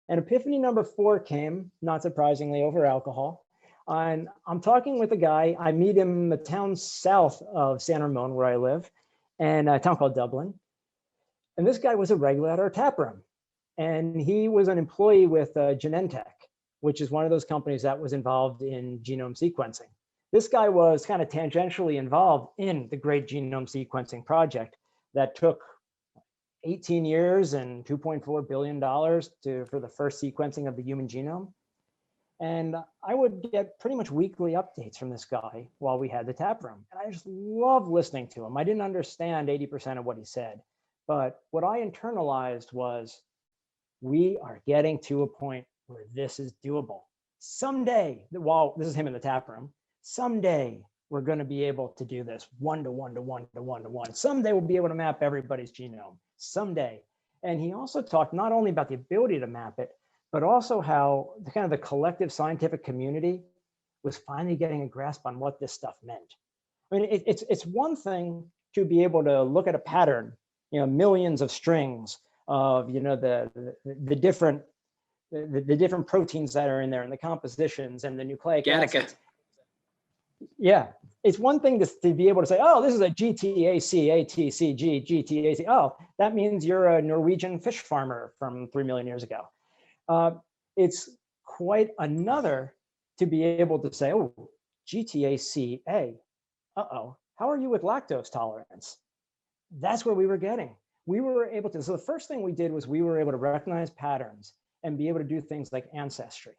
And epiphany number 4 came, not surprisingly, over alcohol. And I'm talking with a guy, I meet him in the town south of San Ramon, where I live, and a town called Dublin. And this guy was a regular at our tap room. And he was an employee with Genentech, which is one of those companies that was involved in genome sequencing. This guy was kind of tangentially involved in the great genome sequencing project that took 18 years and $2.4 billion for the first sequencing of the human genome. And I would get pretty much weekly updates from this guy while we had the tap room. And I just loved listening to him. I didn't understand 80% of what he said, but what I internalized was, we are getting to a point where this is doable. Someday, while this is him in the tap room, someday we're going to be able to do this 1 to 1 to 1 to 1 to 1. Someday we'll be able to map everybody's genome. Someday. And he also talked not only about the ability to map it, but also how the kind of the collective scientific community was finally getting a grasp on what this stuff meant. I mean, it's one thing to be able to look at a pattern, millions of strings of the different proteins that are in there and the compositions and the nucleic acids. Yeah, it's one thing to be able to say, oh, this is a GTAC, ATCG, GTAC. Oh, that means you're a Norwegian fish farmer from 3 million years ago. It's quite another to be able to say, oh, GTACA. Uh-oh, how are you with lactose tolerance? That's where we were getting. We were able to, so the first thing we did was we were able to recognize patterns and be able to do things like ancestry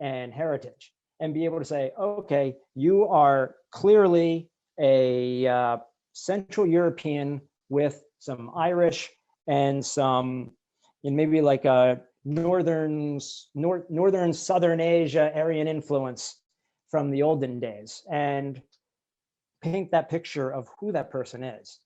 and heritage and be able to say, okay, you are clearly a Central European with some Irish and some, maybe like a northern Southern Asia Aryan influence from the olden days, and paint that picture of who that person is.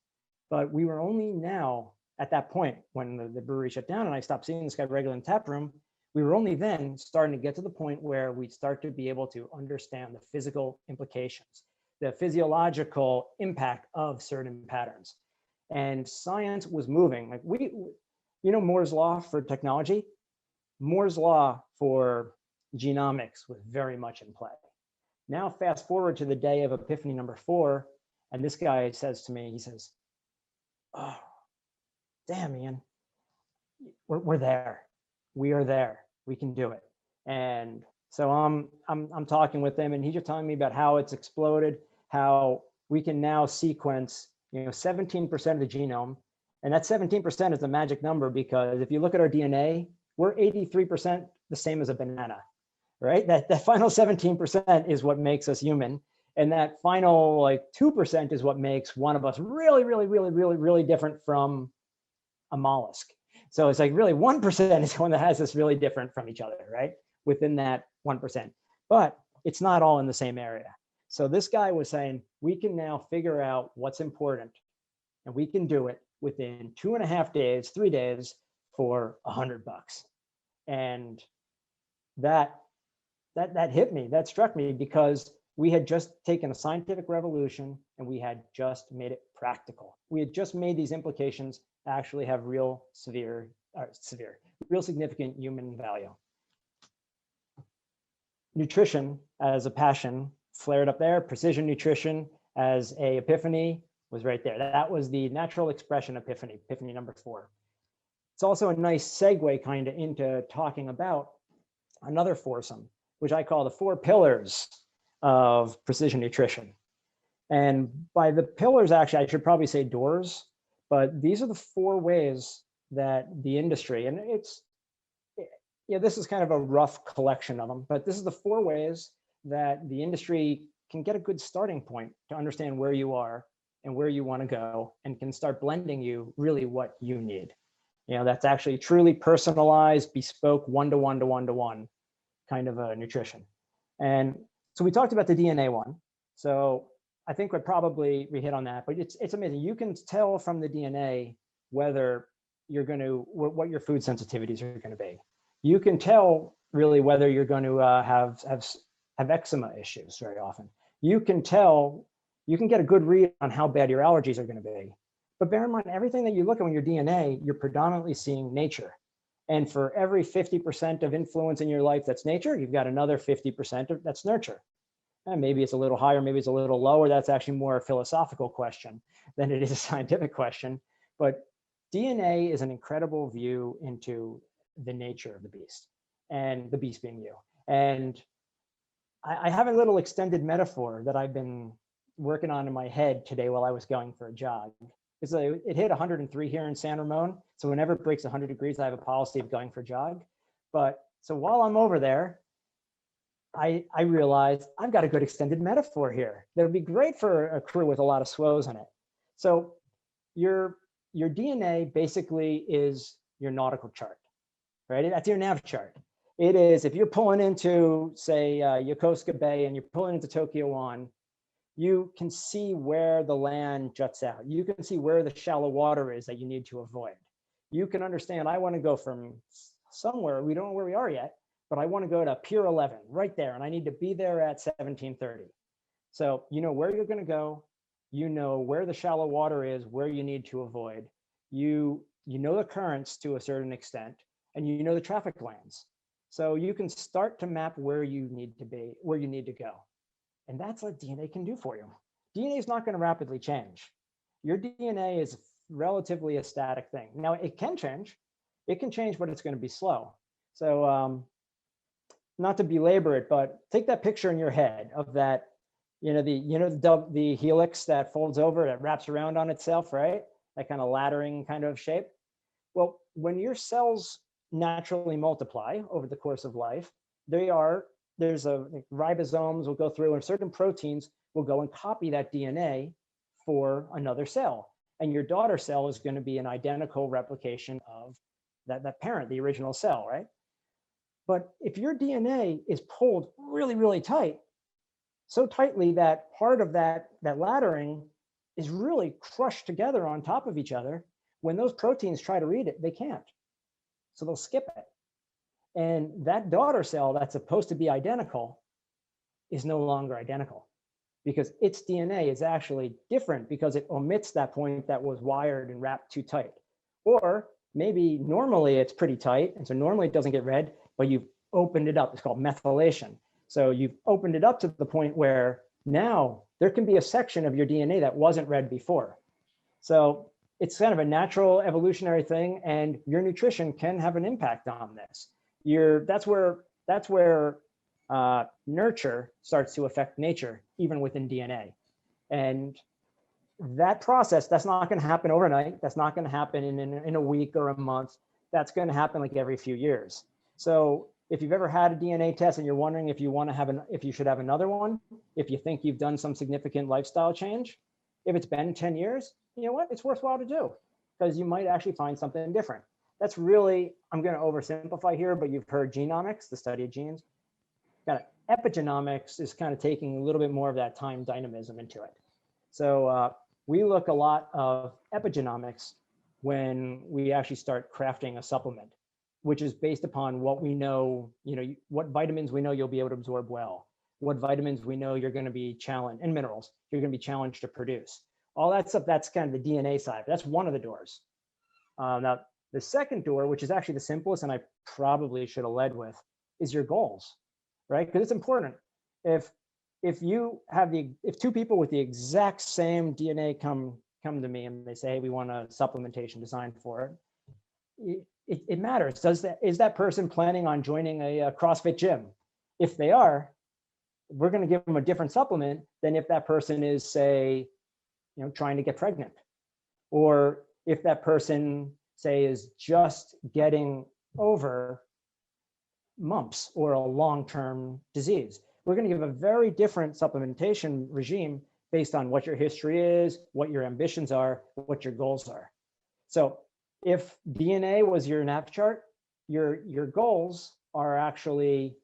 But we were only now at that point when the brewery shut down and I stopped seeing this guy regularly in the tap room, we were only then starting to get to the point where we'd start to be able to understand the physical implications, the physiological impact of certain patterns. And science was moving. Like Moore's law for technology, Moore's law for genomics was very much in play. Now, fast forward to the day of epiphany number 4, and this guy says to me, he says, oh, damn, Ian, we're there. We are there. We can do it. And so I'm talking with him, and he's just telling me about how it's exploded, how we can now sequence 17% of the genome. And that 17% is the magic number, because if you look at our DNA, we're 83% the same as a banana, right? That final 17% is what makes us human. And that final 2% is what makes one of us really, really, really, really, really different from a mollusk. So it's really 1% is one that has us really different from each other, right? Within that 1%. But it's not all in the same area. So this guy was saying, we can now figure out what's important, and we can do it within 2.5 days, 3 days for $100. And that hit me, that struck me, because we had just taken a scientific revolution and we had just made it practical. We had just made these implications actually have real significant human value. Nutrition as a passion flared up there. Precision nutrition as a epiphany was right there. That was the natural expression epiphany, epiphany number 4. It's also a nice segue kind of into talking about another foursome, which I call the 4 pillars of precision nutrition. And by the pillars, actually, I should probably say doors, but these are the 4 ways that the industry, and this is kind of a rough collection of them, but this is the 4 ways that the industry can get a good starting point to understand where you are and where you want to go, and can start blending you really what you need. That's actually truly personalized, bespoke, 1-to-1 to 1-to-1 kind of a nutrition. And so we talked about the DNA one. So I think we hit on that, but it's amazing. You can tell from the DNA whether what your food sensitivities are going to be. You can tell really whether you're going to have eczema issues very often. You can get a good read on how bad your allergies are going to be. But bear in mind, everything that you look at in your DNA, you're predominantly seeing nature. And for every 50% of influence in your life that's nature, you've got another 50% that's nurture. And maybe it's a little higher, maybe it's a little lower. That's actually more a philosophical question than it is a scientific question. But DNA is an incredible view into the nature of the beast, and the beast being you. And I have a little extended metaphor that I've been working on in my head today while I was going for a jog. It hit 103 here in San Ramon. So whenever it breaks 100 degrees, I have a policy of going for a jog. But so while I'm over there, I realized I've got a good extended metaphor here that would be great for a crew with a lot of SWOs in it. So your DNA basically is your nautical chart, right? That's your nav chart. It is, if you're pulling into, say, Yokosuka Bay and you're pulling into Tokyo One, you can see where the land juts out. You can see where the shallow water is that you need to avoid. You can understand, I want to go from somewhere, we don't know where we are yet, but I want to go to Pier 11 right there, and I need to be there at 1730. So you know where you're going to go, you know where the shallow water is, where you need to avoid. You know the currents to a certain extent, and you know the traffic lanes. So you can start to map where you need to be, where you need to go. And that's what DNA can do for you. DNA is not going to rapidly change. Your DNA is relatively a static thing. Now it can change. It can change, but it's going to be slow. So not to belabor it, but take that picture in your head of that, the helix that folds over, that wraps around on itself, right? That kind of laddering kind of shape. Well, when your cells naturally multiply over the course of life, ribosomes will go through and certain proteins will go and copy that DNA for another cell. And your daughter cell is going to be an identical replication of that parent, the original cell, right? But if your DNA is pulled really, really tight, so tightly that part of that laddering is really crushed together on top of each other, when those proteins try to read it, they can't. So they'll skip it. And that daughter cell that's supposed to be identical is no longer identical, because its DNA is actually different because it omits that point that was wired and wrapped too tight. Or maybe normally it's pretty tight, and so normally it doesn't get read, but you've opened it up. It's called methylation. So you've opened it up to the point where now there can be a section of your DNA that wasn't read before. So it's kind of a natural evolutionary thing, and your nutrition can have an impact on this. That's where nurture starts to affect nature, even within DNA. And that process, that's not going to happen overnight. That's not going to happen in a week or a month. That's going to happen like every few years. So if you've ever had a DNA test and you're wondering if you should have another one, if you think you've done some significant lifestyle change, if it's been 10 years, you know what? It's worthwhile to do, because you might actually find something different. That's really, I'm going to oversimplify here, but you've heard genomics, the study of genes. Epigenomics is kind of taking a little bit more of that time dynamism into it. So we look a lot of epigenomics when we actually start crafting a supplement, which is based upon what we know, what vitamins we know you'll be able to absorb well, what vitamins we know you're going to be challenged, and minerals you're going to be challenged to produce. All that stuff, that's kind of the DNA side. That's one of the doors. Now, the second door, which is actually the simplest, and I probably should have led with, is your goals, right? Because it's important. If two people with the exact same DNA come to me and they say, hey, we want a supplementation designed for it, it matters. Is that person planning on joining a CrossFit gym? If they are, we're going to give them a different supplement than if that person is, say, trying to get pregnant, or if that person, say, is just getting over mumps or a long-term disease. We're going to give a very different supplementation regime based on what your history is, what your ambitions are, what your goals are. So if DNA was your nav chart, your goals are actually,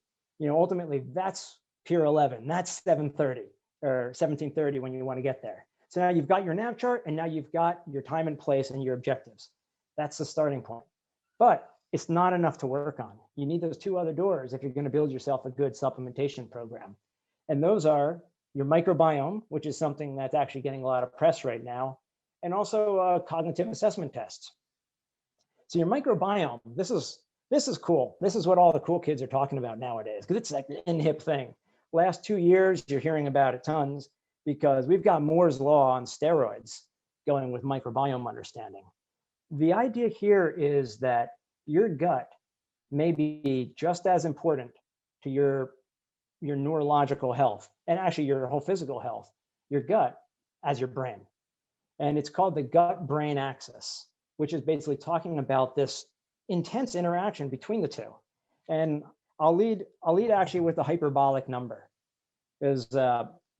ultimately that's Pier 11, that's 7:30 or 1730 when you want to get there. So now you've got your nav chart, and now you've got your time and place and your objectives. That's the starting point. But it's not enough to work on. You need those two other doors if you're going to build yourself a good supplementation program. And those are your microbiome, which is something that's actually getting a lot of press right now, and also cognitive assessment tests. So your microbiome, this is This is cool. This is what all the cool kids are talking about nowadays, because it's like the in-hip thing. Last 2 years, you're hearing about it tons, because we've got Moore's law on steroids going with microbiome understanding. The idea here is that your gut may be just as important to your neurological health, and actually your whole physical health, your gut, as your brain. And it's called the gut-brain axis, which is basically talking about this intense interaction between the two. And I'll lead actually with a hyperbolic number, because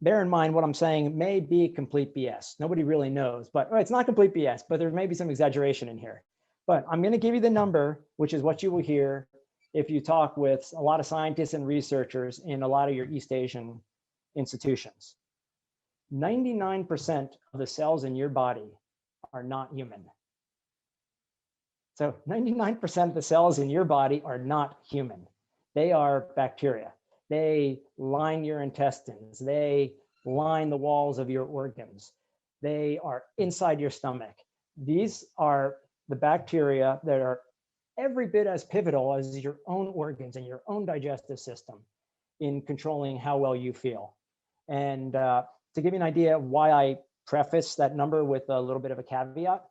bear in mind what I'm saying may be complete BS. Nobody really knows, but it's not complete BS, but there may be some exaggeration in here. But I'm going to give you the number, which is what you will hear if you talk with a lot of scientists and researchers in a lot of your East Asian institutions. 99% of the cells in your body are not human. So 99% of the cells in your body are not human. They are bacteria. They line your intestines. They line the walls of your organs. They are inside your stomach. These are the bacteria that are every bit as pivotal as your own organs and your own digestive system in controlling how well you feel. And to give you an idea of why I preface that number with a little bit of a caveat,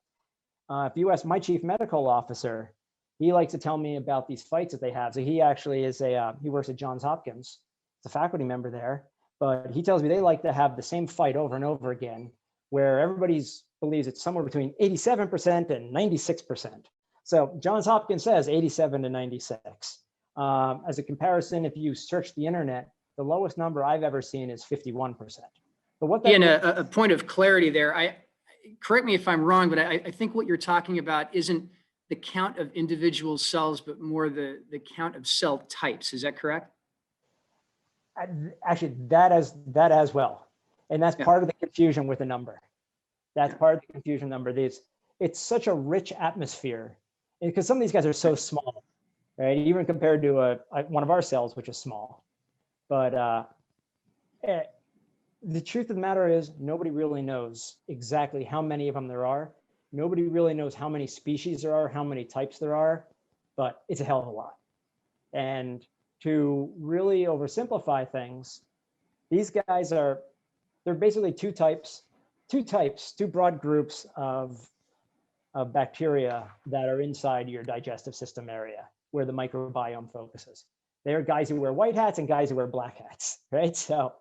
if you ask my chief medical officer, he likes to tell me about these fights that they have. So he actually is he works at Johns Hopkins. He's a faculty member there, but he tells me they like to have the same fight over and over again, where everybody believes it's somewhere between 87% and 96%. So Johns Hopkins says 87 to 96. As a comparison, if you search the internet, the lowest number I've ever seen is 51%. But what that a point of clarity there, correct me if I'm wrong, but I think what you're talking about isn't the count of individual cells, but more the count of cell types. Is that correct? Actually, that as well. And that's part of the confusion with the number. That's part of the confusion number. It's such a rich atmosphere, because some of these guys are so small, right? Even compared to one of our cells, which is small. But the truth of the matter is, nobody really knows exactly how many of them there are. Nobody really knows how many species there are, how many types there are, but it's a hell of a lot. And to really oversimplify things, these guys they're basically two broad groups of bacteria that are inside your digestive system area, where the microbiome focuses. They are guys who wear white hats and guys who wear black hats, right? So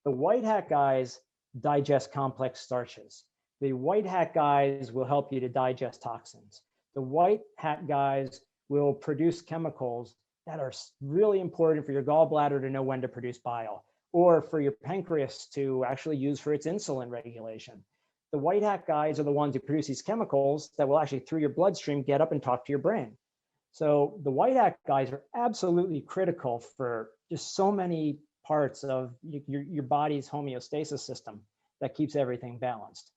the white hat guys digest complex starches. The white hat guys will help you to digest toxins. The white hat guys will produce chemicals that are really important for your gallbladder to know when to produce bile, or for your pancreas to actually use for its insulin regulation. The white hat guys are the ones who produce these chemicals that will actually, through your bloodstream, get up and talk to your brain. So the white hat guys are absolutely critical for just so many parts of your body's homeostasis system that keeps everything balanced.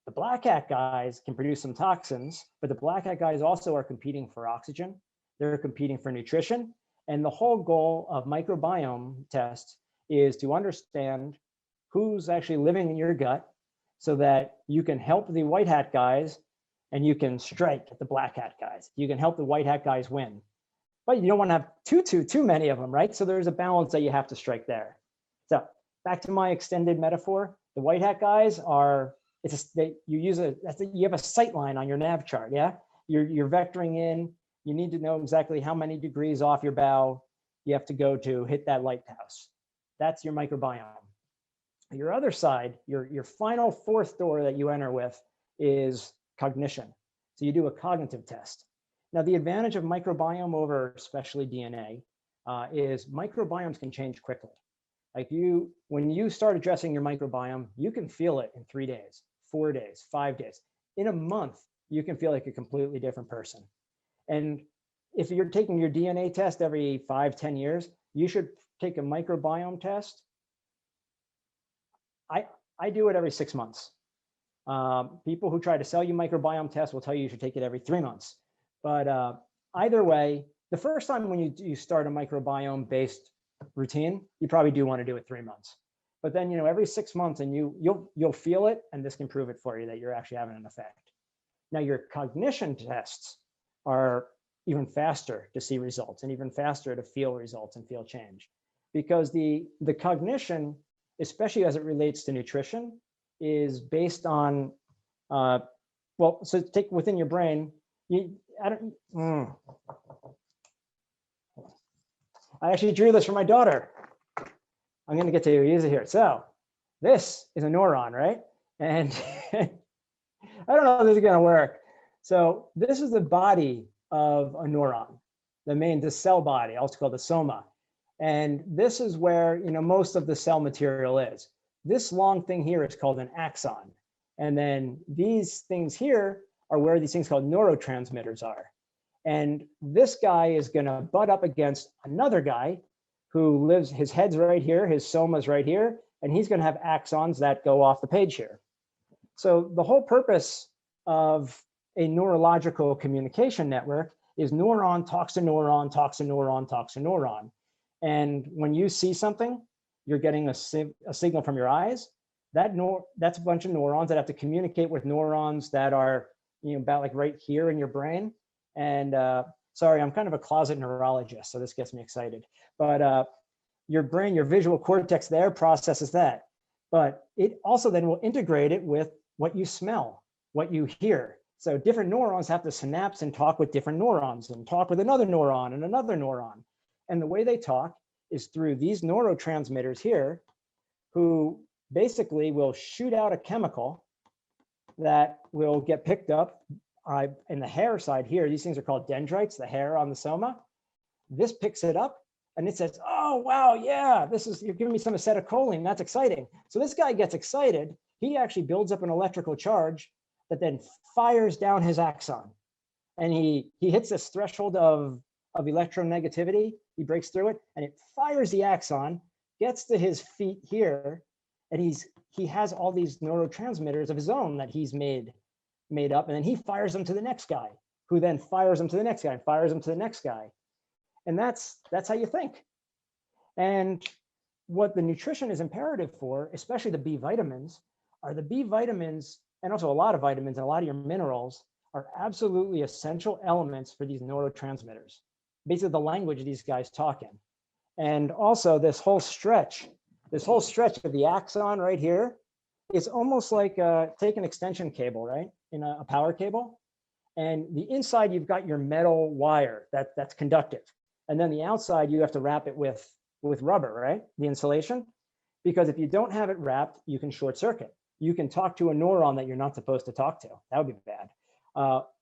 The black hat guys can produce some toxins, but the black hat guys also are competing for oxygen. They're competing for nutrition. And the whole goal of microbiome tests is to understand who's actually living in your gut, so that you can help the white hat guys and you can strike at the black hat guys. You can help the white hat guys win. But you don't want to have too many of them, right? So there's a balance that you have to strike there. So back to my extended metaphor, the white hat guys are, you have a sight line on your nav chart, yeah? You're vectoring in, you need to know exactly how many degrees off your bow you have to go to hit that lighthouse. That's your microbiome. Your other side, your final fourth door that you enter with is cognition. So you do a cognitive test. Now, the advantage of microbiome over especially DNA is microbiomes can change quickly. Like when you start addressing your microbiome, you can feel it in 3 days, 4 days, 5 days. In a month, you can feel like a completely different person. And if you're taking your DNA test every 5-10 years, you should take a microbiome test. I do it every 6 months. People who try to sell you microbiome tests will tell you should take it every 3 months. But either way, the first time when you start a microbiome-based routine, you probably do want to do it 3 months. But then, every 6 months, and you'll feel it, and this can prove it for you that you're actually having an effect. Now, your cognition tests are even faster to see results and even faster to feel results and feel change. Because the cognition, especially as it relates to nutrition, is based on, well, so take within your brain, I actually drew this for my daughter. I'm going to get to use it here. So this is a neuron, right? And I don't know if this is going to work. So this is the body of a neuron, the cell body, also called the soma. And this is where, most of the cell material is. This long thing here is called an axon. And then these things here are where these things called neurotransmitters are. And this guy is going to butt up against another guy who lives, his head's right here, his soma's right here, and he's going to have axons that go off the page here. So the whole purpose of a neurological communication network is neuron talks to neuron, talks to neuron, talks to neuron. And when you see something, you're getting a signal from your eyes. That's a bunch of neurons that have to communicate with neurons that are about like right here in your brain. And sorry, I'm kind of a closet neurologist, so this gets me excited. But your brain, your visual cortex there processes that. But it also then will integrate it with what you smell, what you hear. So different neurons have to synapse and talk with different neurons and talk with another neuron and another neuron. And the way they talk is through these neurotransmitters here, who basically will shoot out a chemical that will get picked up in the hair side here. These things are called dendrites, the hair on the soma. This picks it up and it says, oh, wow, yeah, you're giving me some acetylcholine, that's exciting. So this guy gets excited. He actually builds up an electrical charge that then fires down his axon. And he hits this threshold of electronegativity. He breaks through it and it fires the axon, gets to his feet here, and he has all these neurotransmitters of his own that he's made up, and then he fires them to the next guy, who then fires them to the next guy, and fires them to the next guy. And that's how you think. And what the nutrition is imperative for, especially the B vitamins, are the B vitamins, and also a lot of vitamins and a lot of your minerals are absolutely essential elements for these neurotransmitters. Basically the language these guys talk in. And also this whole stretch of the axon right here is almost like take an extension cable, right? In a power cable. And the inside, you've got your metal wire that's conductive. And then the outside, you have to wrap it with rubber, right? The insulation. Because if you don't have it wrapped, you can short circuit. You can talk to a neuron that you're not supposed to talk to. That would be bad.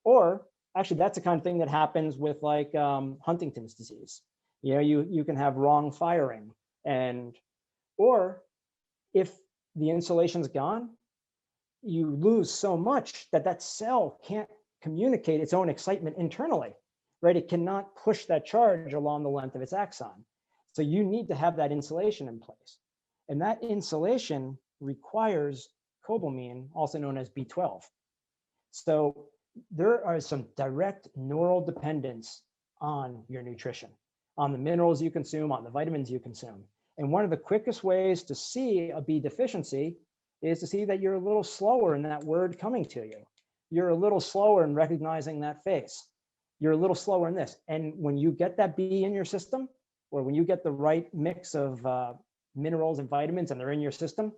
Or actually, that's the kind of thing that happens with like Huntington's disease. You can have wrong firing. Or if the insulation's gone, you lose so much that cell can't communicate its own excitement internally, right? It cannot push that charge along the length of its axon. So you need to have that insulation in place. And that insulation requires cobalamin, also known as B12. So there are some direct neural dependence on your nutrition, on the minerals you consume, on the vitamins you consume. And one of the quickest ways to see a B deficiency is to see that you're a little slower in that word coming to you. You're a little slower in recognizing that face. You're a little slower in this. And when you get that B in your system, or when you get the right mix of minerals and vitamins and they're in your system,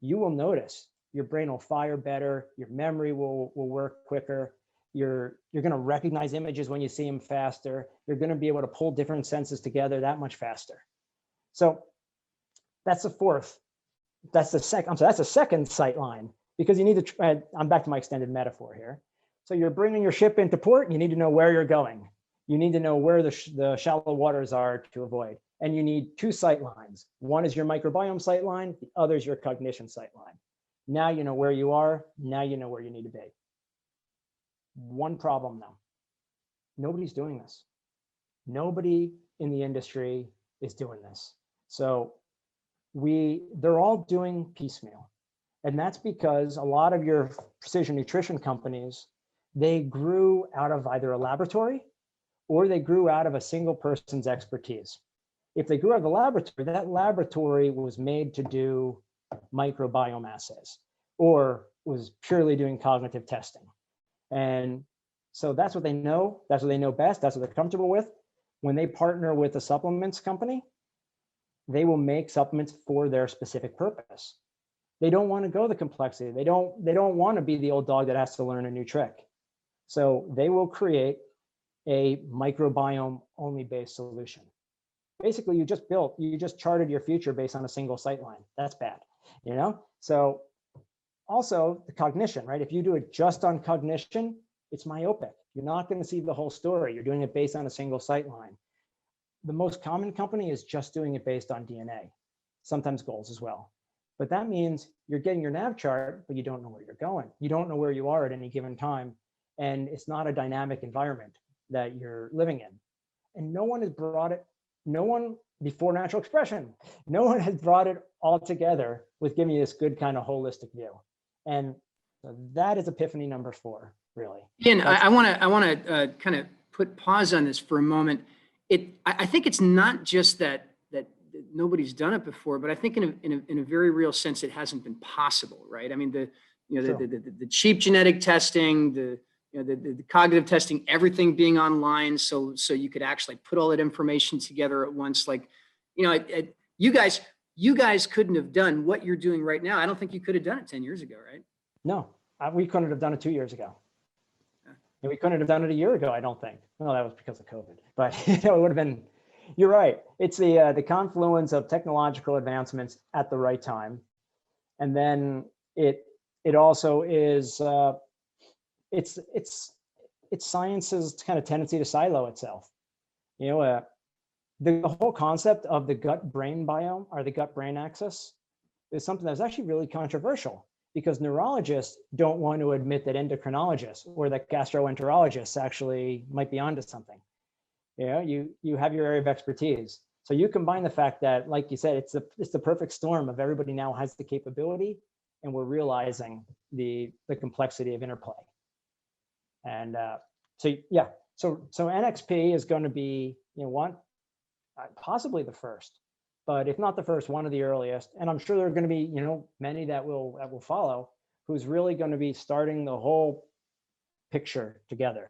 you will notice your brain will fire better, your memory will work quicker, you're going to recognize images when you see them faster, you're going to be able to pull different senses together that much faster. So that's the fourth. That's the second sight line, because you need to try, I'm back to my extended metaphor here. So you're bringing your ship into port, and you need to know where you're going. You need to know where the shallow waters are to avoid. And you need two sight lines. One is your microbiome sight line, the other is your cognition sight line. Now you know where you are, now you know where you need to be. One problem though, nobody's doing this. Nobody in the industry is doing this. So they're all doing piecemeal. And that's because a lot of your precision nutrition companies, they grew out of either a laboratory or they grew out of a single person's expertise. If they grew out of the laboratory, that laboratory was made to do microbiome assays or was purely doing cognitive testing. And So that's what they know. That's what they know best. That's what they're comfortable with. When they partner with a supplements company, they will make supplements for their specific purpose. They don't want to go the complexity. They don't want to be the old dog that has to learn a new trick. So they will create a microbiome only based solution. Basically, you just charted your future based on a single sight line. That's bad, you know? So also the cognition, right? If you do it just on cognition, it's myopic. You're not going to see the whole story. You're doing it based on a single sight line. The most common company is just doing it based on DNA, sometimes goals as well. But that means you're getting your nav chart, but you don't know where you're going. You don't know where you are at any given time. And it's not a dynamic environment that you're living in. And no one has brought it, no one before natural expression, no one has brought it all together with giving you this good kind of holistic view. And so that is epiphany number 4, really. Ian, I want to kind of put pause on this for a moment. I think it's not just that nobody's done it before, but I think in a very real sense, it hasn't been possible, right? I mean, the cheap genetic testing, the cognitive testing, everything being online, so you could actually put all that information together at once. Like, you guys couldn't have done what you're doing right now. I don't think you could have done it 10 years ago, right? No, we couldn't have done it 2 years ago. And we couldn't have done it a year ago, I don't think. Well, that was because of COVID, but it would have been, you're right. It's the confluence of technological advancements at the right time. And then it also is, it's science's kind of tendency to silo itself. The whole concept of the gut-brain biome, or the gut-brain axis, is something that's actually really controversial, because neurologists don't want to admit that endocrinologists or that gastroenterologists actually might be onto something. You have your area of expertise. So you combine the fact that, like you said, it's the perfect storm of everybody now has the capability, and we're realizing the complexity of interplay. And so NXP is going to be, possibly the first, but if not the first, one of the earliest. And I'm sure there are going to be, many that will follow, who's really going to be starting the whole picture together.